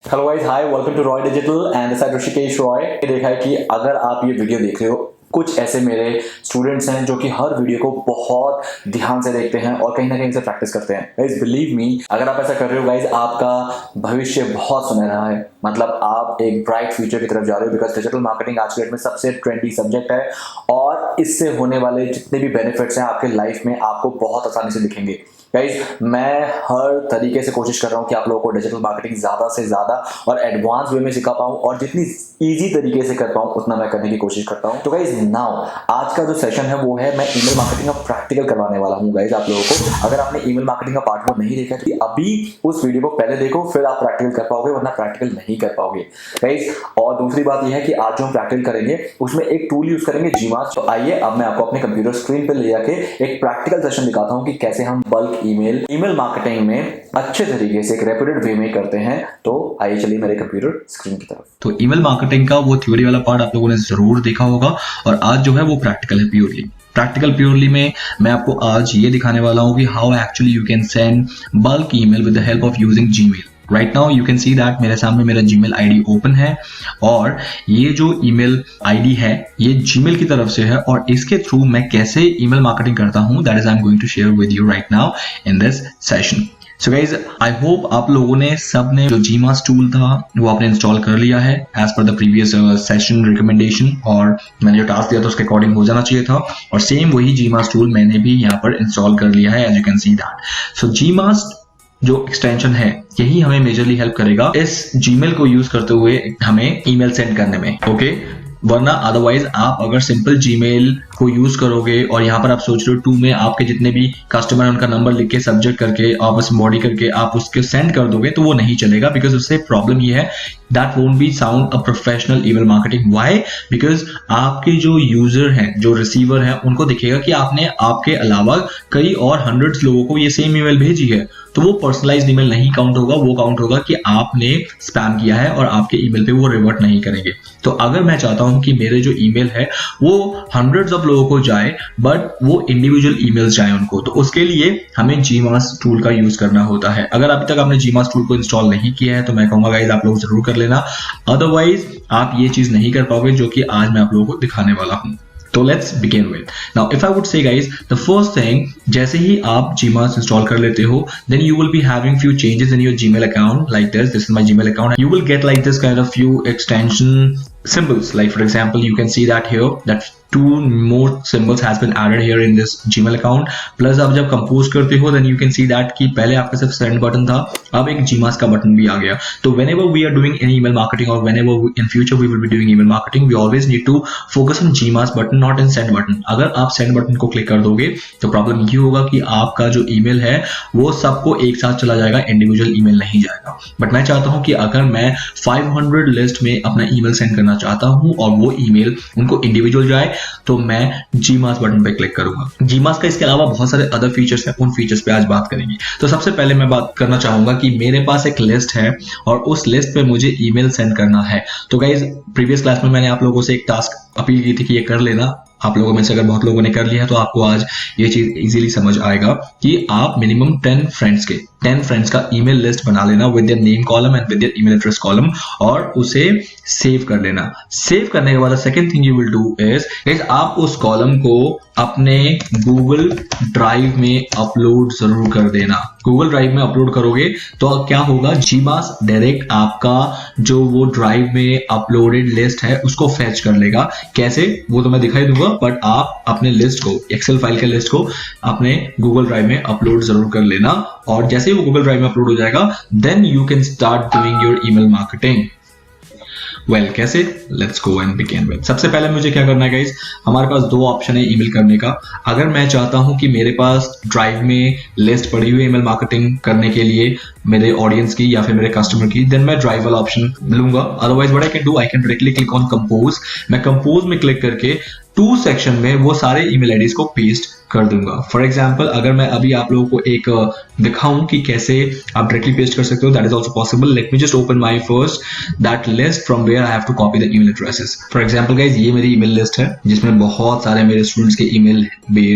Hello guys, hi, welcome to Roy digital and this is Rishikesh Roy. देखा है कि अगर आप ये वीडियो देख रहे हो, कुछ ऐसे मेरे स्टूडेंट्स हैं जो कि हर वीडियो को बहुत ध्यान से देखते हैं और कहीं ना कहीं से प्रैक्टिस करते हैं। गाइस बिलीव मी, अगर आप ऐसा कर रहे हो गाइस, आपका भविष्य बहुत सुनहरा है। मतलब आप एक ब्राइट फ्यूचर की तरफ जा रहे हो, बिकॉज डिजिटल मार्केटिंग आज के डेट में सबसे ट्रेंडी सब्जेक्ट है और इससे होने वाले जितने भी बेनिफिट्स हैं आपके लाइफ में आपको बहुत आसानी से दिखेंगे। गाइज मैं हर तरीके से कोशिश कर रहा हूं कि आप लोगों को डिजिटल मार्केटिंग ज्यादा से ज्यादा और एडवांस वे में सिखा पाऊं और जितनी इजी तरीके से कर पाऊं उतना मैं करने की कोशिश करता हूं। तो गाइज नाउ आज का जो सेशन है वो है, मैं ईमेल मार्केटिंग का प्रैक्टिकल करवाने वाला हूं। गाइज आप लोगों को अगर आपने ईमेल मार्केटिंग का पार्ट 1 नहीं देखा तो अभी उस वीडियो को पहले देखो, फिर आप प्रैक्टिकल कर पाओगे, वरना प्रैक्टिकल नहीं कर पाओगे गाइज। और दूसरी बात यह है कि आज जो हम प्रैक्टिकल करेंगे उसमें एक टूल यूज करेंगे, जीमास। तो आइए अब मैं आपको अपने कंप्यूटर स्क्रीन पर ले जाके एक प्रैक्टिकल सेशन दिखाता हूं कि कैसे हम बल्क ईमेल मार्केटिंग में अच्छे तरीके से एक रेप्यूटेड वे में करते हैं। तो आइए चलिए मेरे कंप्यूटर स्क्रीन की तरफ। तो ईमेल मार्केटिंग का वो थ्योरी वाला पार्ट आप लोगों ने जरूर देखा होगा और आज जो है वो प्रैक्टिकल है, प्योरली में मैं आपको आज ये दिखाने वाला हूँ कि how actually you can send bulk email with the help of using Gmail. Right now you can see that मेरे सामने मेरा जीमेल आईडी ओपन है और ये जो ईमेल आईडी है ये जीमेल की तरफ से है और इसके थ्रू मैं कैसे ईमेल मार्केटिंग करता हूँ that is I am going to share with you right now in this session. So guys I hope आप लोगों ने सबने जो जीमास टूल था वो आपने इंस्टॉल कर लिया है as per the previous session recommendation, और मैंने जो टास्क दिया था उसके अकॉर्डिंग हो जाना चाहिए था और सेम वही जीमास टूल मैंने भी यहाँ पर इंस्टॉल कर लिया है as you can see that. So GMass जो एक्सटेंशन है यही हमें मेजरली हेल्प करेगा इस जीमेल को यूज करते हुए हमें ईमेल सेंड करने में, ओके। वरना अदरवाइज आप अगर सिंपल जीमेल को यूज करोगे और यहाँ पर आप सोच रहे हो टू में आपके जितने भी कस्टमर है उनका नंबर लिख के सब्जेक्ट करके आपस बॉडी करके आप उसके सेंड कर दोगे तो वो नहीं चलेगा, बिकॉज उससे प्रॉब्लम ये है that won't be sound a professional email marketing. Why? Because आपके जो यूजर हैं, जो रिसीवर हैं, उनको दिखेगा कि आपने आपके अलावा कई और हंड्रेड्स लोगों को ये सेम ईमेल भेजी है, तो वो पर्सनलाइज्ड ईमेल नहीं काउंट होगा, वो काउंट होगा कि आपने स्पैम किया है और आपके ईमेल पे वो रिवर्ट नहीं करेंगे। तो अगर मैं चाहता हूं कि मेरे जो ईमेल है वो हंड्रेड्स ऑफ लोगों को जाए बट वो इंडिविजुअल ईमेल्स जाए उनको, तो उसके लिए हमें जीमास टूल का यूज करना होता है। अगर अभी तक आपने जीमास टूल को इंस्टॉल नहीं किया है तो मैं कहूंगा गाइस आप लोग जरूर कर लेना, अदरवाइज आप ये चीज नहीं कर पाओगे जो कि आज मैं आप लोगों को दिखाने वाला हूं। तो let's begin with. Now, if I would say guys, the first thing, जैसे ही आप Gmail इंस्टॉल कर लेते हो, then you will be having few changes in your Gmail account like this. This is my Gmail account. You will get like this kind of few extension symbols. Like for example, you can see that here, that 2 more symbols has been added here in this Gmail account. Plus आप जब compose करते हो then you can see that कि पहले आपका सिर्फ send button था, अब एक Gmail का बटन भी आ गया। तो whenever we are doing any email marketing or whenever in future we will be doing email marketing, we always need to focus on Gmail button, not in send button. अगर आप send button को click कर दोगे तो problem ये होगा कि आपका जो ईमेल है वो सबको एक साथ चला जाएगा, इंडिविजुअल ईमेल नहीं जाएगा। बट मैं चाहता हूँ कि अगर मैं 500 लिस्ट में अपना ईमेल सेंड करना चाहता हूँ और वो ईमेल उनको इंडिविजुअल जाए तो मैं जीमास बटन पे क्लिक करूंगा। जीमास का इसके अलावा बहुत सारे अदर फीचर्स हैं, उन फीचर्स पे आज बात करेंगे। तो सबसे पहले मैं बात करना चाहूंगा कि मेरे पास एक लिस्ट है और उस लिस्ट पे मुझे ईमेल सेंड करना है। तो गाइज प्रीवियस क्लास में मैंने आप लोगों से एक टास्क अपील की थी कि ये कर लेना। आप लोगों में से अगर बहुत लोगों ने कर लिया है तो आपको आज ये चीज इजीली समझ आएगा कि आप मिनिमम 10 फ्रेंड्स का ईमेल लिस्ट बना लेना with their name column and with their email address column और उसे सेव कर लेना। सेव करने के बाद second thing you will do is आप उस कॉलम को अपने गूगल ड्राइव में अपलोड जरूर कर देना। गूगल ड्राइव में अपलोड करोगे तो क्या होगा, जीमास डायरेक्ट आपका जो वो ड्राइव में अपलोडेड लिस्ट है उसको फेच कर लेगा। कैसे वो तो मैं दिखाई दूंगा, बट आप अपने लिस्ट को, एक्सेल फाइल के लिस्ट को अपने गूगल ड्राइव में अपलोड जरूर कर लेना और जैसे ही वो गूगल ड्राइव में अपलोड हो जाएगा then you can start doing your email marketing. Well कैसे, let's go and begin with. सबसे पहले मुझे क्या करना है गाइस, हमारे पास 2 ऑप्शन है ईमेल करने का। अगर मैं चाहता हूं कि मेरे पास ड्राइव में लिस्ट पड़ी हुई ईमेल मार्केटिंग करने के लिए मेरे ऑडियंस की या फिर मेरे कस्टमर की, देन मैं ड्राइव वाला ऑप्शन लूंगा। Otherwise what I can do, I can directly click on compose. मैं कंपोज में क्लिक करके 2 सेक्शन में वो सारे ईमेल आईडीज को पेस्ट कर दूंगा। फॉर एग्जाम्पल अगर मैं अभी आप लोगों को एक दिखाऊं कि कैसे आप डायरेक्टली पेस्ट कर सकते हो, that is also possible. Let me just open my first that list from where I have to copy the email addresses. For example guys ये मेरी ईमेल लिस्ट है जिसमें बहुत सारे मेरे स्टूडेंट्स के ईमेल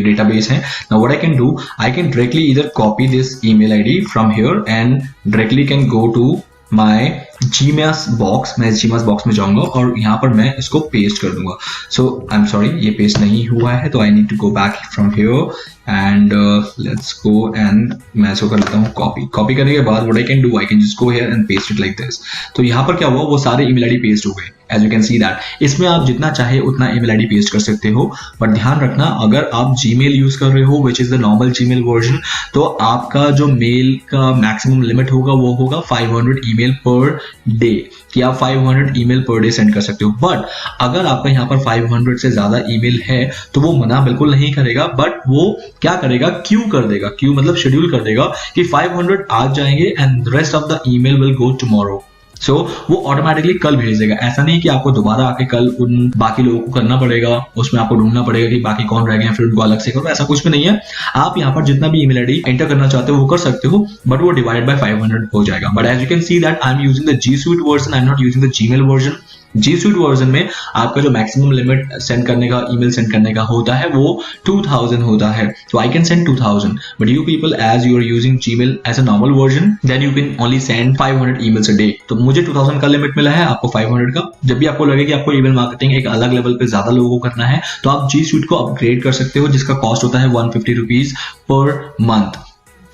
डेटाबेस हैं। Now what I can do, I can directly either copy this email ID from here and directly can go to my GMass box, मैं जीमेस बॉक्स में जाऊंगा और यहाँ पर मैं इसको पेस्ट कर दूंगा. सो आई एम सॉरी, ये पेस्ट नहीं हुआ है, तो I need to go back from here and let's go and मैं इसको कर लेता हूँ कॉपी करने के बाद what I can do, I can just go here and paste it like this. तो यहाँ पर क्या हुआ, वो सारे ईमेल आईडी पेस्ट हो गए. As you can see that इसमें आप जितना चाहे उतना ईमेल आईडी पेस्ट कर सकते हो, बट ध्यान रखना अगर आप जीमेल यूज कर रहे हो which is the normal Gmail version, तो आपका जो मेल का मैक्सिमम लिमिट होगा वो होगा 500 ईमेल पर डे, कि आप 500 ईमेल पर डे सेंड कर सकते हो. बट अगर आपका यहाँ पर 500 से ज्यादा ईमेल है तो वो मना बिल्कुल नहीं करेगा, बट वो क्या करेगा, क्यू कर देगा. क्यू मतलब शेड्यूल कर देगा कि 500 आज जाएंगे and rest of the email will go tomorrow. So वो ऑटोमेटिकली कल भेज देगा. ऐसा नहीं कि आपको दोबारा आके कल उन बाकी लोगों को करना पड़ेगा, उसमें आपको ढूंढना पड़ेगा कि बाकी कौन रह गए हैं फिर उनको अलग से करो. ऐसा कुछ भी नहीं है. आप यहाँ पर जितना भी ईमेल आईडी एंटर करना चाहते हो वो कर सकते हो, बट वो डिवाइड बाय 500 हो जाएगा. But as you can see that I am using the G Suite version, I am not using the Gmail version. G Suite version में आपका जो मैक्सिमम लिमिट सेंड करने का, ईमेल सेंड करने का होता है वो 2000 होता है. तो I can send 2000, but you people as you are using Gmail as a normal version then you can only send 500 emails a day. तो मुझे 2000 का लिमिट मिला है, आपको 500 का. जब भी आपको लगे कि आपको ईमेल मार्केटिंग एक अलग लेवल पे ज्यादा लोगों को करना है तो आप जी स्वीट को अपग्रेड कर सकते हो, जिसका कॉस्ट होता है 150 रुपीज पर मंथ.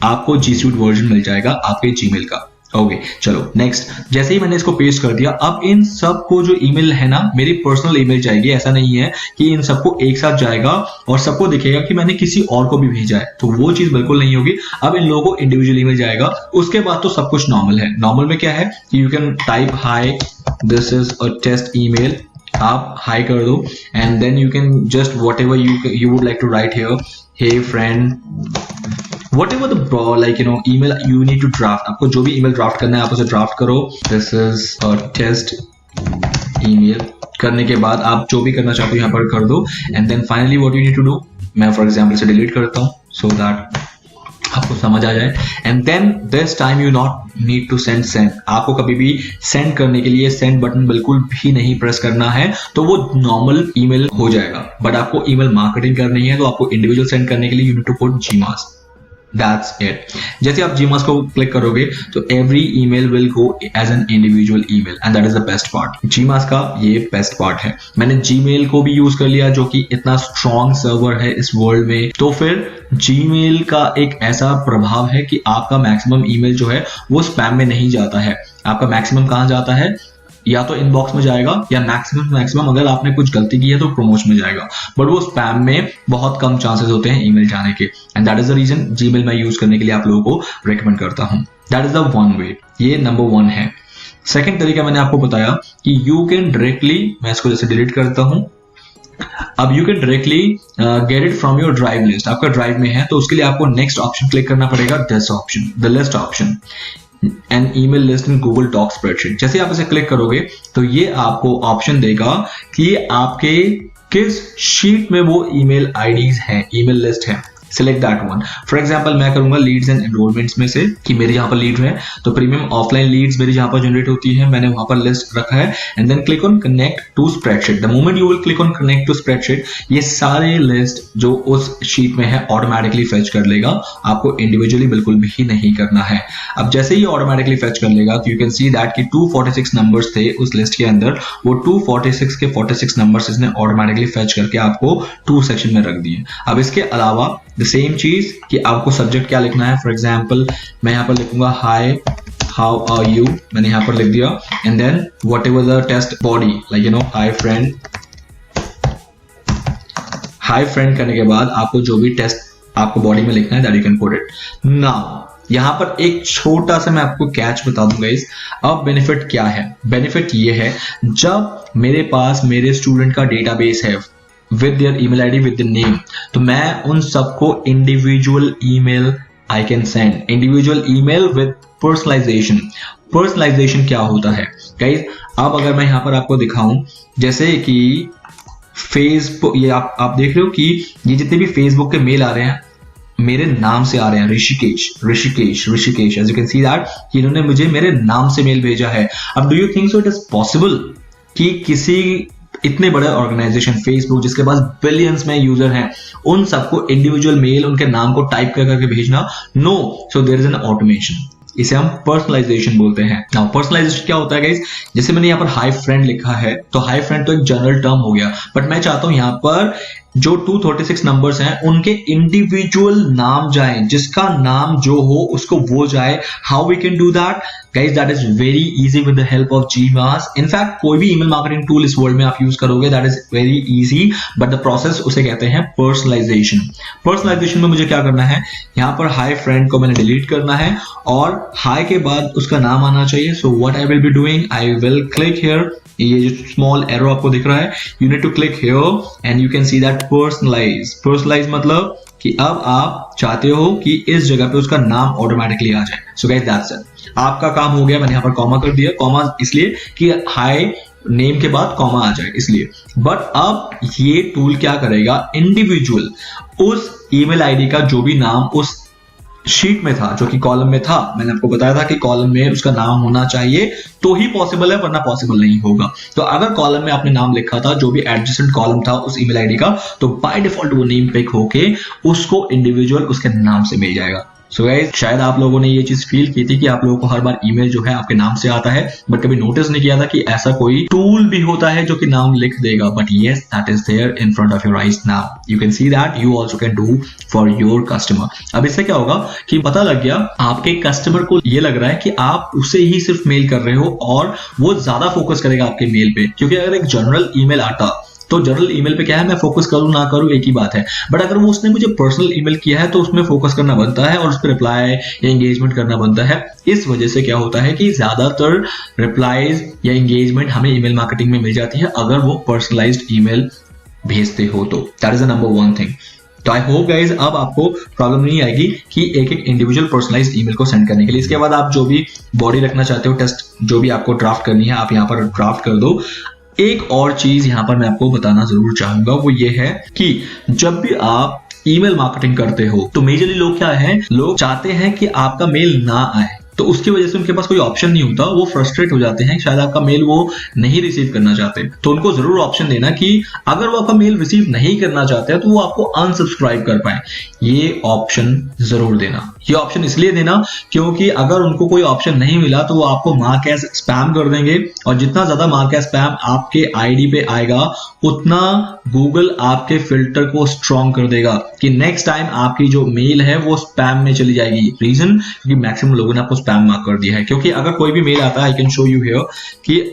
आपको जी स्वीट वर्जन मिल जाएगा आपके जीमेल का. ओके चलो नेक्स्ट. जैसे ही मैंने इसको पेस्ट कर दिया, अब इन सबको जो ईमेल है ना मेरी पर्सनल ईमेल जाएगी. ऐसा नहीं है कि इन सबको एक साथ जाएगा और सबको दिखेगा कि मैंने किसी और को भी भेजा है, तो वो चीज बिल्कुल नहीं होगी. अब इन लोगों को इंडिविजुअल ईमेल जाएगा. उसके बाद तो सब कुछ नॉर्मल है. नॉर्मल में क्या है, you can type hi this is a test email, आप हाई कर दो and then you can just whatever you would like to write here, hey friend, whatever the like you know email you need to draft. आपको जो भी email draft करना है आप उसे draft करो. this is a test email करने के बाद आप जो भी करना चाहते हो यहाँ पर कर दो and then finally what you need to do, मैं for example इसे delete करता हूँ so that आपको समझ आ जाए. and then this time you not need to send. आपको कभी भी सेंड करने के लिए सेंड बटन बिल्कुल भी नहीं प्रेस करना है, तो वो नॉर्मल ईमेल हो जाएगा. बट आपको ईमेल मार्केटिंग करनी है तो आपको इंडिविजुअल सेंड करने के लिए you need to put GMass. That's it. जैसे आप Gmail को क्लिक करोगे तो every email will go as an individual email and that is the best part. Gmail का ये बेस्ट पार्ट है. मैंने Gmail को भी यूज कर लिया जो कि इतना स्ट्रॉन्ग सर्वर है इस वर्ल्ड में, तो फिर Gmail का एक ऐसा प्रभाव है कि आपका मैक्सिमम ईमेल जो है वो स्पैम में नहीं जाता है. आपका मैक्सिमम कहाँ जाता है, या तो इनबॉक्स में जाएगा या मैक्सिमम अगर आपने कुछ गलती की है तो प्रमोशन में जाएगा, बट वो स्पैम में बहुत कम चांसेस होते हैं ईमेल जाने के. And that is the reason Gmail मैं यूज करने के लिए आप लोगों को रेकमेंड करता हूं. That is the one way. ये नंबर 1 है. सेकेंड तरीका मैंने आपको बताया कि यू कैन डायरेक्टली, मैं इसको जैसे डिलीट करता हूं, अब you can directly get it from your drive list. आपका ड्राइव में है तो उसके लिए आपको नेक्स्ट ऑप्शन क्लिक करना पड़ेगा, this option, the list option, an email list in Google doc spreadsheet. जैसे आप इसे क्लिक करोगे तो ये आपको ऑप्शन देगा कि आपके किस शीट में वो ईमेल आईडीज हैं, ईमेल लिस्ट है. Select that one. For example मैं करूंगा लीड्स एंड एनरोलमेंट्स में से कि मेरे यहाँ पर लीड है, तो प्रीमियम ऑफलाइन लीड्स मेरी जहाँ पर जनरेट होती है, मैंने वहां पर लिस्ट रखा है. And then click on connect to spreadsheet. The moment you will click on connect to spreadsheet, ये सारे लिस्ट जो उस शीट में है ऑटोमेटिकली फेच कर लेगा. आपको इंडिविजुअली बिल्कुल भी नहीं करना है. अब जैसे ही ऑटोमेटिकली फेच कर लेगा तो यू कैन सी दैट कि 246 नंबर्स थे उस लिस्ट के अंदर, वो 246 के 46 नंबर्स इसने ऑटोमेटिकली फेच करके आपको 2 सेक्शन में रख दिए. अब इसके अलावा द सेम चीज कि आपको सब्जेक्ट क्या लिखना है. फॉर एग्जाम्पल मैं यहाँ पर लिखूंगा हाई हाउ आर यू, मैंने यहाँ पर लिख दिया. And then whatever the test body, like you know hi friend. Hi friend करने के बाद आपको जो भी टेस्ट आपको बॉडी में लिखना है that you can put it. Now यहाँ पर एक छोटा सा मैं आपको कैच बता दूंगा इस. अब बेनिफिट क्या है, बेनिफिट ये है जब मेरे पास मेरे स्टूडेंट का डेटाबेस है with their email ID with the name, तो मैं उन सबको individual email I can send. individual email with personalization. personalization क्या होता है guys? अब अगर मैं यहाँ पर आपको दिखाऊं, जैसे कि फेसबुक, ये आप देख रहे हो कि ये जितने भी फेसबुक के मेल आ रहे हैं मेरे नाम से आ रहे हैं, Rishikesh. As you can see that इन्होंने मुझे मेरे नाम से मेल भेजा है. अब do you think so it is possible कि किसी इतने बड़े ऑर्गेनाइजेशन फेसबुक जिसके पास बिलियंस में यूजर हैं उन सबको इंडिविजुअल मेल उनके नाम को टाइप कर करके भेजना? No. So there is an automation. इसे हम पर्सनलाइजेशन बोलते हैं। नाउ पर्सनलाइजेशन क्या होता है गाइस, जैसे मैंने यहाँ पर हाई फ्रेंड लिखा है, तो हाई फ्रेंड तो एक जनरल टर्म हो गया, बट मैं चाहता हूं यहाँ पर जो 236 नंबर्स हैं उनके इंडिविजुअल नाम जाएं, जिसका नाम जो हो उसको वो जाए। How we can do that guys, that is very easy with the help of GMass. In fact कोई भी ईमेल मार्केटिंग टूल इस वर्ल्ड में आप यूज करोगे, that is very easy, but the process उसे कहते हैं पर्सनलाइजेशन। पर्सनलाइजेशन में मुझे क्या करना है, यहाँ पर हाई फ्रेंड को मैंने डिलीट करना है और हाई के बाद उसका नाम आना चाहिए। So what I will be doing, I will click here, ये जो स्मॉल एरो आपको दिख रहा है, you need to click here and you can see that personalize. Personalize मतलब कि अब आप चाहते हो कि इस जगह पे उसका नाम ऑटोमेटिकली आ जाए। सो गाइस दैट्स इट, आपका काम हो गया। मैंने यहाँ पर कॉमा कर दिया, कॉमा इसलिए कि हाई नेम के बाद कॉमा आ जाए इसलिए। बट अब ये टूल क्या करेगा, इंडिविजुअल उस ईमेल आईडी का जो भी नाम उस शीट में था, जो कि कॉलम में था, मैंने आपको बताया था कि कॉलम में उसका नाम होना चाहिए तो ही पॉसिबल है, वरना पॉसिबल नहीं होगा। तो अगर कॉलम में आपने नाम लिखा था, जो भी एडजेसेंट कॉलम था उस ईमेल आईडी का, तो बाय डिफॉल्ट वो नेम पिक होके उसको इंडिविजुअल उसके नाम से मिल जाएगा। सो गाइस, शायद आप लोगों ने ये चीज फील की थी कि आप लोगों को हर बार ईमेल जो है आपके नाम से आता है, बट कभी नोटिस नहीं किया था कि ऐसा कोई टूल भी होता है जो कि नाम लिख देगा। But yes, that is there in front of your eyes now, you can see that, you also can do for your customer. अब इससे क्या होगा कि पता लग गया आपके कस्टमर को, ये लग रहा है कि आप उसे ही सिर्फ मेल कर रहे हो और वो ज्यादा फोकस करेगा आपके मेल पे। क्योंकि अगर एक जनरल ईमेल आता तो जनरल ईमेल पे क्या है, मैं फोकस करूं ना करूं एक ही बात है, बट अगर वो उसने मुझे पर्सनल ईमेल किया है तो उसमें फोकस करना बनता है और उस पर रिप्लाई या एंगेजमेंट करना बनता है। इस वजह से क्या होता है कि ज्यादातर रिप्लाईज या एंगेजमेंट हमें ईमेल मार्केटिंग में मिल जाती है अगर वो पर्सनलाइज्ड ईमेल भेजते हो तो। That is the number one thing. तो आई होप गाइज अब आपको प्रॉब्लम नहीं आएगी कि एक एक इंडिविजुअल पर्सनलाइज्ड ईमेल को सेंड करने के लिए। इसके बाद आप जो भी बॉडी रखना चाहते हो, टेस्ट जो भी आपको ड्राफ्ट करनी है, आप यहाँ पर ड्राफ्ट कर दो। एक और चीज यहां पर मैं आपको बताना जरूर चाहूंगा, वो ये है कि जब भी आप ईमेल मार्केटिंग करते हो तो मेजरली लोग क्या है, लोग चाहते हैं कि आपका मेल ना आए, तो उसकी वजह से उनके पास कोई ऑप्शन नहीं होता, वो फ्रस्ट्रेट हो जाते हैं, शायद आपका मेल वो नहीं रिसीव करना चाहते। तो उनको जरूर ऑप्शन देना कि अगर वो आपका मेल रिसीव नहीं करना चाहते हैं तो वो आपको अनसब्सक्राइब कर पाए, ये ऑप्शन जरूर देना। ये ऑप्शन इसलिए देना क्योंकि अगर उनको कोई ऑप्शन नहीं मिला तो वो आपको मार्क एज स्पैम कर देंगे, और जितना ज्यादा मार्क एज स्पैम आपके आईडी पे आएगा उतना गूगल आपके फिल्टर को स्ट्रॉन्ग कर देगा कि नेक्स्ट टाइम आपकी जो मेल है वो स्पैम में चली जाएगी। रीजन क्योंकि मैक्सिमम लोगों ने आपको स्पैम मार्क कर दिया है। क्योंकि अगर कोई भी मेल आता है, I can show you here कि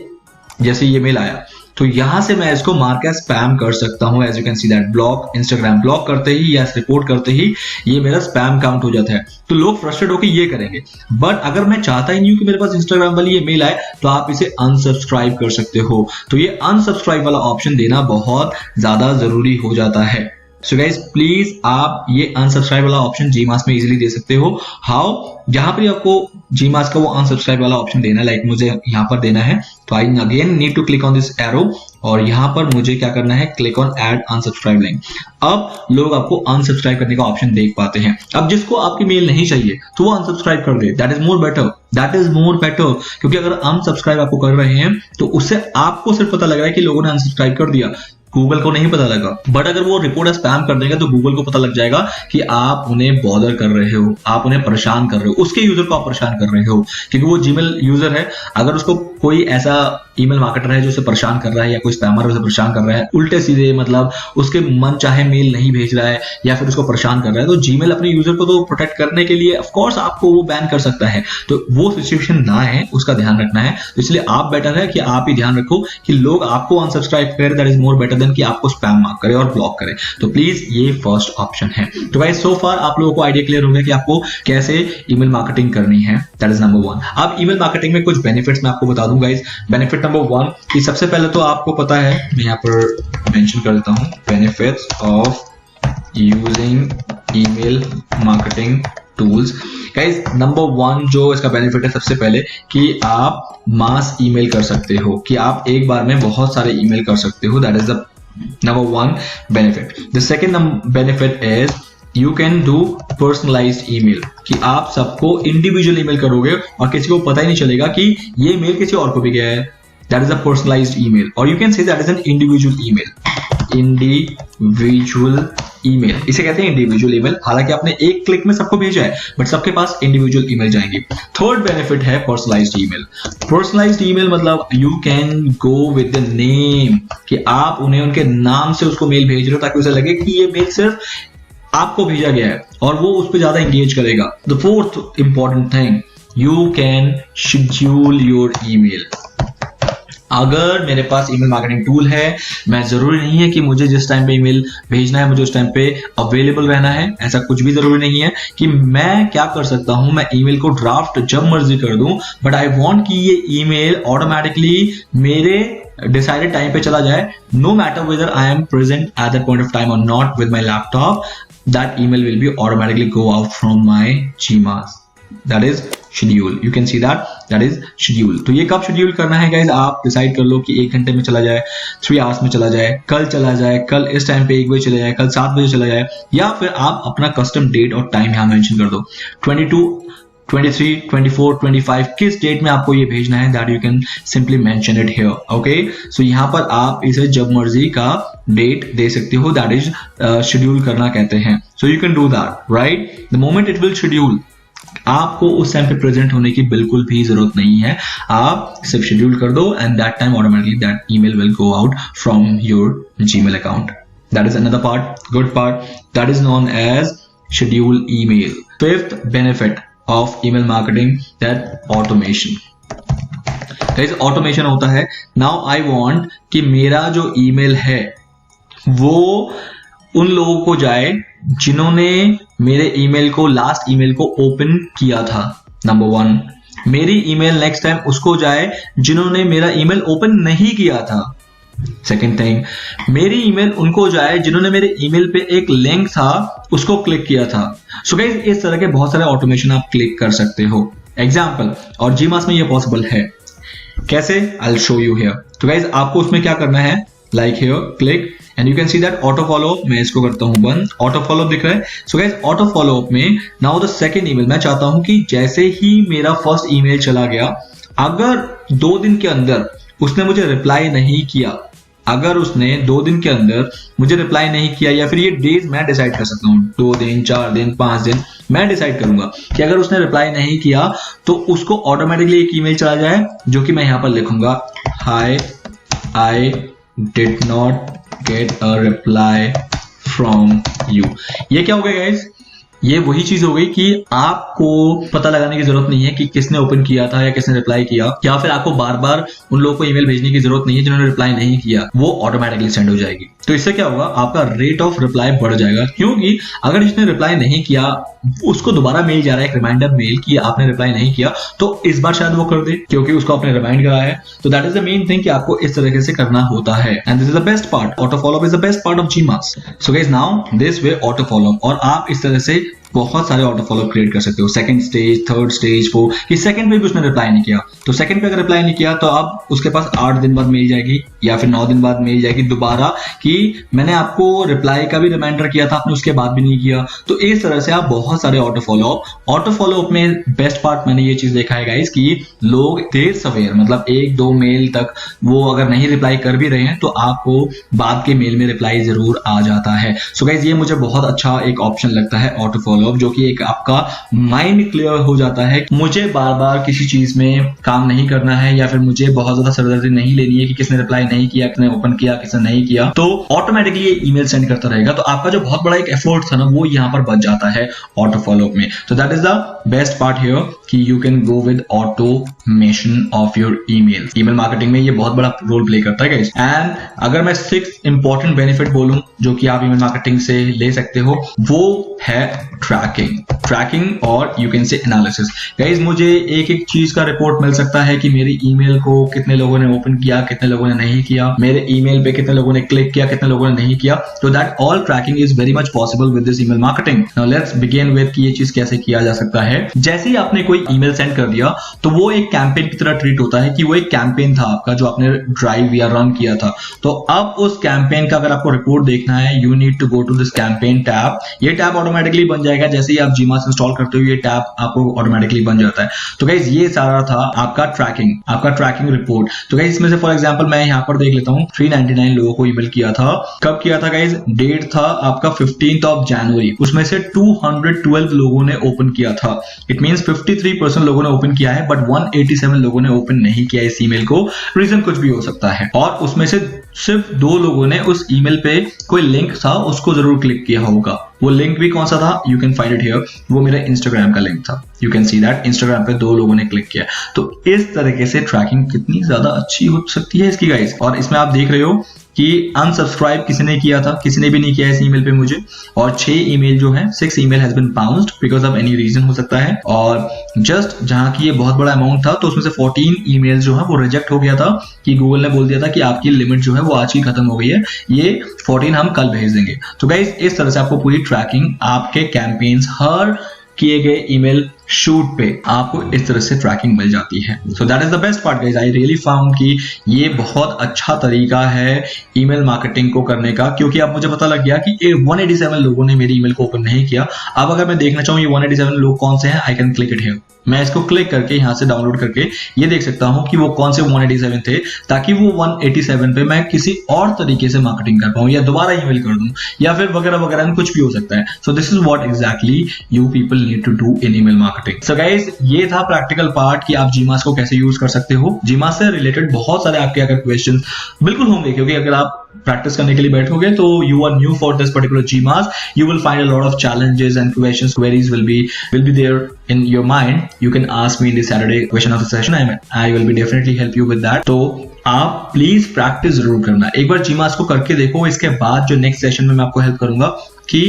जैसे ये मेल आया तो यहां से मैं इसको मार्क एज स्पैम कर सकता हूं। As you can see that block, Instagram block करते ही या रिपोर्ट करते ही ये मेरा स्पैम काउंट हो जाता है। तो लोग फ्रस्ट्रेट होकर ये करेंगे। बट अगर मैं चाहता ही नहीं हूं कि मेरे पास इंस्टाग्राम वाली ये मेल आए तो आप इसे अनसब्सक्राइब कर सकते हो। तो ये अनसब्सक्राइब वाला ऑप्शन देना बहुत ज्यादा जरूरी हो जाता है। सो गाइज प्लीज आप ये अनसब्सक्राइब वाला ऑप्शन जीमास में इजीली दे सकते हो। हाउ, जहां पर आपको जीमास का वो अनसब्सक्राइब वाला ऑप्शन देना है, लाइक मुझे यहां पर देना है, तो I again need to click on this arrow और यहां पर मुझे क्या करना है, click on add unsubscribe link. अब लोग आपको अनसब्सक्राइब करने का ऑप्शन देख पाते हैं। अब जिसको आपकी मेल नहीं चाहिए तो वो अनसब्सक्राइब कर दे, that is more better, that is more better. क्योंकि अगर अनसब्सक्राइब आपको कर रहे हैं तो उससे आपको सिर्फ पता लग रहा है कि लोगों ने अनसब्सक्राइब कर दिया, गूगल को नहीं पता लगा। बट अगर वो रिपोर्ट स्पैम कर देंगे तो गूगल को पता लग जाएगा कि आप उन्हें बॉदर कर रहे हो, आप उन्हें परेशान कर रहे हो, उसके यूजर को आप परेशान कर रहे हो। क्योंकि वो जीमेल यूजर है, अगर उसको कोई ऐसा ईमेल मार्केटर है जो उसे परेशान कर रहा है या कोई स्पैमर उसे परेशान कर रहा है, उल्टे सीधे मतलब उसके मन चाहे मेल नहीं भेज रहा है या फिर उसको परेशान कर रहा है, तो जीमेल अपने यूजर को तो प्रोटेक्ट करने के लिए ऑफ कोर्स आपको वो बैन कर सकता है। तो वो सिचुएशन ना है, उसका ध्यान रखना है। तो इसलिए आप बेटर है कि आप ही ध्यान रखो कि लोग आपको अनसब्सक्राइब करें, that is more better than कि आपको स्पैम मार्क करे और ब्लॉक करे। तो प्लीज ये फर्स्ट ऑप्शन है। तो गाइस सो फार आप लोगों को आइडिया क्लियर हो गया कि आपको कैसे ईमेल मार्केटिंग करनी है, दैट इज नंबर वन। अब ईमेल मार्केटिंग में कुछ बेनिफिट्स मैं आपको बता दूं गाइस। बेनिफिट नंबर वन कि सबसे पहले तो आपको पता है, मैं यहाँ पर मेंशन कर देता हूं, benefits of using email marketing tools. Guys number one जो इसका बेनिफिट है सबसे पहले कि आप मास ईमेल कर सकते हो, कि आप एक बार में बहुत सारे ईमेल कर सकते हो, that is the number one benefit. The second benefit is you can do personalised email, कि आप सबको इंडिविजुअल ईमेल करोगे और किसी को पता ही नहीं चलेगा कि ये मेल किसी और को भी गया है। That is a personalized email, or you can say that is an individual email. Individual email, इसे कहते हैं इंडिविजुअल ईमेल। हालांकि आपने एक क्लिक में सबको भेजा है, बट सबके पास इंडिविजुअल ईमेल जाएंगे। थर्ड बेनिफिट है पर्सनलाइज्ड ईमेल। पर्सनलाइज्ड ईमेल मतलब you can go with the name, कि आप उन्हें उनके नाम से उसको मेल भेज रहे हो ताकि उसे लगे कि ये मेल सिर्फ आपको भेजा गया है और वो उस पर ज्यादा एंगेज करेगा। The fourth important thing, you can schedule your email. अगर मेरे पास ईमेल मार्केटिंग टूल है, मैं जरूरी नहीं है कि मुझे जिस टाइम पे ईमेल भेजना है मुझे उस टाइम पे अवेलेबल रहना है, ऐसा कुछ भी जरूरी नहीं है। कि मैं क्या कर सकता हूं, मैं ईमेल को ड्राफ्ट जब मर्जी कर दूं, बट आई वांट कि ये ईमेल ऑटोमेटिकली मेरे डिसाइडेड टाइम पे चला जाए, no matter whether I am present at that point of time और not with my laptop, that email will be automatically go out from my Gmail. That is schedule. You can see that is schedule. तो ये कब schedule करना है guys, आप decide कर लो कि 1 घंटे में चला जाए, 3 आवर्स में चला जाए, कल चला जाए, कल इस टाइम पे 1 बजे चला जाए, कल 7 बजे चला जाए, या फिर आप अपना कस्टम डेट और टाइम यहाँ मेंशन कर दो। 22, 23, 24, 25 किस डेट में आपको ये भेजना है, that you can simply mention it here. Okay, so यहाँ पर आप इसे जब मर्जी का डेट दे सकते हो, दैट इज शेड्यूल करना कहते हैं। So you can do that, right? The moment it will schedule, आपको उस टाइम पे प्रेजेंट होने की बिल्कुल भी जरूरत नहीं है, आप सिर्फ शेड्यूल कर दो and that time automatically that email will go out from your Gmail account. That is another part, good part, that is known as schedule email. Fifth benefit of email marketing, that automation. Guys automation होता है, now I want कि मेरा जो email है वो उन लोगों को जाए जिन्होंने मेरे ईमेल को, लास्ट ईमेल को ओपन किया था, नंबर 1। मेरी ईमेल नेक्स्ट टाइम उसको जाए जिन्होंने मेरा ईमेल ओपन नहीं किया था। सेकेंड थिंग, मेरी ईमेल उनको जाए जिन्होंने मेरे ईमेल पे एक लिंक था उसको क्लिक किया था। सो गाइस इस तरह के बहुत सारे ऑटोमेशन आप क्लिक कर सकते हो। एग्जाम्पल, और जीमास में ये पॉसिबल है, कैसे, I will show you here. तो गाइस आपको उसमें क्या करना है, like here click and you can see that auto follow, मैं इसको करता हूं बंद, ऑटो फॉलो दिख रहा है। So guys auto follow up में नाउ द सेकंड ईमेल, मैं चाहता हूं कि जैसे ही मेरा फर्स्ट ईमेल चला गया, अगर 2 दिन के अंदर उसने मुझे रिप्लाई नहीं किया, अगर उसने 2 दिन के अंदर मुझे रिप्लाई नहीं किया, या फिर ये डेज मैं डिसाइड कर सकता हूं, 2 दिन, 4 दिन, 5 दिन, मैं डिसाइड करूंगा कि अगर उसने रिप्लाई नहीं किया तो उसको ऑटोमेटिकली एक ईमेल चला जाए जो कि मैं यहां पर लिखूंगा, hi I did not get a reply from you. ये क्या हो गया गाइस, ये वही चीज हो गई कि आपको पता लगाने की जरूरत नहीं है कि किसने ओपन किया था या किसने रिप्लाई किया, या फिर आपको बार बार उन लोगों को ईमेल भेजने की जरूरत नहीं है जिन्होंने रिप्लाई नहीं किया, वो ऑटोमेटिकली सेंड हो जाएगी। तो इससे क्या होगा, आपका रेट ऑफ रिप्लाई बढ़ जाएगा, क्योंकि अगर जिसने रिप्लाई नहीं किया उसको दोबारा मेल जा रहा है, एक रिमाइंडर मेल कि आपने रिप्लाई नहीं किया, तो इस बार शायद वो कर दे क्योंकि उसको आपने रिमाइंड करा है। तो that is the main thing कि आपको इस तरीके से करना होता है, and this is the best part, auto follow is the best part of GMass. So guys now this way auto follow, और आप इस तरह से बहुत सारे ऑटो फॉलो क्रिएट कर सकते हो, सेकंड स्टेज, थर्ड स्टेज, 4 कि सेकंड पे भी उसने रिप्लाई नहीं किया, तो सेकंड पे अगर रिप्लाई नहीं किया तो अब उसके पास 8 दिन बाद मिल जाएगी या फिर 9 दिन बाद मिल जाएगी दोबारा कि मैंने आपको रिप्लाई का भी रिमाइंडर किया था, आपने उसके बाद भी नहीं किया। तो इस तरह से आप बहुत सारे ऑटो फॉलो अप में बेस्ट पार्ट मैंने ये चीज देखा है गाइस कि लोग देर सवेर, मतलब 1-2 मेल तक वो अगर नहीं रिप्लाई कर भी रहे हैं तो आपको बाद के मेल में रिप्लाई जरूर आ जाता है। सो गाइस ये मुझे बहुत अच्छा एक ऑप्शन लगता है ऑटो फॉलो, जो कि एक आपका माइंड क्लियर हो जाता है, मुझे बार बार किसी चीज में काम नहीं करना है, या फिर मुझे बहुत ज्यादा सरदर्दी नहीं लेनी है कि किसने रिप्लाई नहीं किया, किसने ओपन किया, किसने नहीं किया, तो ऑटोमेटिकली ये ईमेल सेंड करता रहेगा। तो आपका जो बहुत बड़ा एक एफर्ट था ना, वो यहाँ पर बच जाता है ऑटो फॉलो में। तो that is the best part here कि you can go with automation of your email. Email marketing में ये बहुत बड़ा रोल प्ले करता है गाइस। एंड अगर मैं 6 इंपॉर्टेंट बेनिफिट बोलूं जो कि आप ईमेल मार्केटिंग से ले सकते हो, वो है ट्रैकिंग और you can say analysis. Guys मुझे एक एक चीज का रिपोर्ट मिल सकता है कि मेरी ईमेल को कितने लोगों ने ओपन किया, कितने लोगों ने नहीं किया, मेरे ईमेल पे कितने लोगों ने क्लिक किया, कितने लोगों ने नहीं किया। तो that all tracking is very much possible with this email marketing. Now let's begin with कि ये चीज कैसे किया जा सकता है। जैसे ही आपने कोई कोई ईमेल सेंड कर दिया तो वो एक कैंपेन की तरह ट्रीट होता है कि वो एक कैंपेन था आपका जो आपने ड्राइव या रन किया था। तो अब उस कैंपेन का अगर आपको रिपोर्ट देखना है, you need to go to this campaign tab. ये टैब ऑटोमेटिकली बन जाएगा जैसे ही आप जीमास इंस्टॉल करते हो, ये टैब आपको ऑटोमेटिकली बन जाता है। तो गाइज ये सारा था आपका ट्रैकिंग रिपोर्ट। तो गाइज इसमें से फॉर एग्जांपल मैं यहाँ पर देख लेता हूँ 399 लोगों को ईमेल किया था। कब किया था गाइज? डेट था आपका 15th of January। उसमें से 212 लोगों ने ओपन किया था। इट मींस 53% लोगों ने ओपन किया है, बट 187 लोगों ने ओपन नहीं किया इस ईमेल को। रीजन कुछ भी हो सकता है। और उसमें से सिर्फ 2 लोगों ने उस ईमेल पे कोई लिंक था उसको जरूर क्लिक किया होगा। वो लिंक भी कौन सा था? You can find it here. वो मेरा इंस्टाग्राम का लिंक था। You can see that Instagram पे 2 लोगों ने क्लिक किया। तो इस तरीके से ट्रैकिंग कितनी ज्यादा अच्छी हो सकती है इसकी गाइस। और इसमें आप देख रहे हो कि अनसब्सक्राइब किसी ने किया था, किसी ने भी नहीं किया इस ईमेल पे मुझे। और 6 ईमेल जो है 6 email has been bounced because of any reason हो सकता है। और जस्ट जहां की ये बहुत बड़ा अमाउंट था तो उसमें से 14 ईमेल जो है वो रिजेक्ट हो गया था कि गूगल ने बोल दिया था कि आपकी लिमिट जो है वो आज ही खत्म हो गई है, ये 14 हम कल भेज देंगे। तो गाइस इस तरह से आपको पूरी ट्रैकिंग आपके कैंपेन्स हर किए गए ईमेल शूट पे आपको इस तरह से ट्रैकिंग मिल जाती है। So that is the best part guys. I really found कि ये बहुत अच्छा तरीका है ईमेल मार्केटिंग को करने का, क्योंकि अब मुझे पता लग गया कि 187 लोगों ने मेरी ईमेल को ओपन नहीं किया। अब अगर मैं देखना चाहूँ ये 187 लोग कौन से हैं, I can click it here. मैं इसको क्लिक करके यहाँ से डाउनलोड करके ये देख सकता हूँ कि वो कौन से 187 थे, ताकि वो 187 पे मैं किसी और तरीके से मार्केटिंग कर पाऊँ या दोबारा ईमेल कर दूं या फिर वगैरह वगैरह, कुछ भी हो सकता है। So this is what exactly you people need to do in email marketing. So guys ये था प्रैक्टिकल पार्ट कि आप जीमास को कैसे यूज कर सकते हो। जीमास से रिलेटेड बहुत सारे आपके अगर क्वेश्चन बिल्कुल होंगे, क्योंकि अगर आप प्रैक्टिस करने के लिए बैठोगे तो you are new for this particular GMAS, you will find a lot of challenges and questions, queries will be there in your mind. You can ask me in the Saturday question of the session. I will be definitely help you with that. तो आप please practice जरूर करना, एक बार GMAS को करके देखो। इसके बाद जो नेक्स्ट सेशन में मैं आपको हेल्प करूंगा कि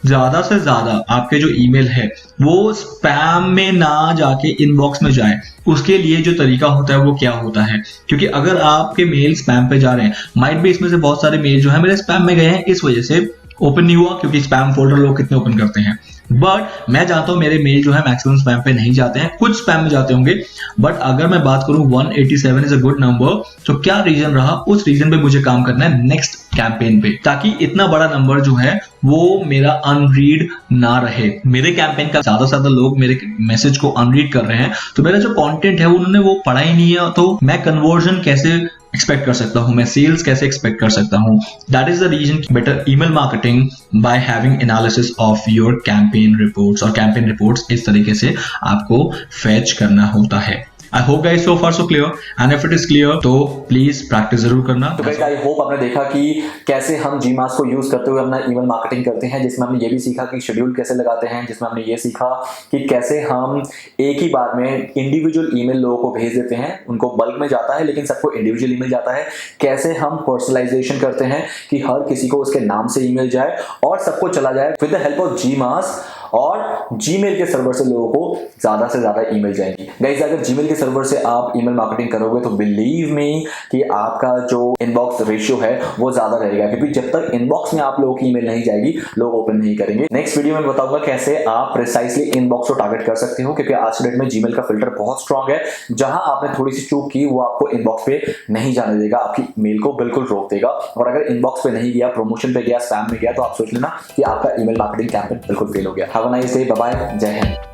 ज्यादा से ज्यादा आपके जो ईमेल है वो स्पैम में ना जाके इनबॉक्स में जाए। उसके लिए जो तरीका होता है वो क्या होता है, क्योंकि अगर आपके मेल स्पैम पे जा रहे हैं, माइट भी इसमें से बहुत सारे मेल जो है मेरे स्पैम में गए हैं, इस वजह से ओपन नहीं हुआ, क्योंकि स्पैम फोल्डर लोग कितने ओपन करते हैं। बट मैं जानता हूं मेरे मेल जो है मैक्सिमम स्पैम पे नहीं जाते हैं, कुछ स्पैम में जाते होंगे। बट अगर मैं बात करूं 187 इज अ गुड नंबर, तो क्या रीजन रहा, उस रीजन पे मुझे काम करना है नेक्स्ट कैंपेन पे, ताकि इतना बड़ा नंबर जो है वो मेरा अनरीड ना रहे। मेरे कैंपेन का ज्यादा से ज्यादा लोग मेरे मैसेज को अनरीड कर रहे हैं, तो मेरा जो कंटेंट है उन्होंने वो पढ़ा ही नहीं है, तो मैं कन्वर्जन कैसे एक्सपेक्ट कर सकता हूं, मैं सेल्स कैसे एक्सपेक्ट कर सकता हूं। That is the reason better email marketing by having analysis of your campaign reports. और कैंपेन रिपोर्ट्स इस तरीके से आपको फेच करना होता है। I hope guys so far so clear, and if it is clear तो प्लीज प्रैक्टिस जरूर करना। तो गाइस आई होप आपने देखा कि कैसे हम GMAS को यूज करते हुए अपना ईमेल मार्केटिंग करते हैं, जिसमें हमने ये भी सीखा कि शेड्यूल कैसे लगाते हैं, जिसमें हमने ये सीखा कि कैसे हम एक ही बार में इंडिविजुअल ईमेल लोगों को भेज देते हैं, उनको बल्क में जाता है लेकिन सबको इंडिविजुअल ईमेल जाता है। कैसे हम पर्सनलाइजेशन करते हैं कि हर किसी को उसके नाम से ईमेल जाए और सबको चला जाए with the help of GMAS, और Gmail के सर्वर से लोगों को ज्यादा से ज्यादा ईमेल जाएंगी। गाइस अगर Gmail के सर्वर से आप ईमेल मार्केटिंग करोगे तो बिलीव मी कि आपका जो इनबॉक्स रेशियो है वो ज्यादा रहेगा, क्योंकि जब तक इनबॉक्स में आप लोगों की ईमेल नहीं जाएगी लोग ओपन नहीं करेंगे। नेक्स्ट वीडियो में बताऊंगा कैसे आप प्रिसाइसली इनबॉक्स को टारगेट कर सकते हो, क्योंकि आज के डेट में Gmail का फिल्टर बहुत स्ट्रांग है। जहां आपने थोड़ी सी चूक की वो आपको इनबॉक्स पे नहीं जाने देगा, आपकी मेल को बिल्कुल रोक देगा। और अगर इनबॉक्स पे नहीं गया, प्रमोशन पे गया, स्पैम में गया, तो आप सोच लेना कि आपका ईमेल मार्केटिंग कैंपेन बिल्कुल फेल हो गया। Have a nice day, bye bye, जय हिंद।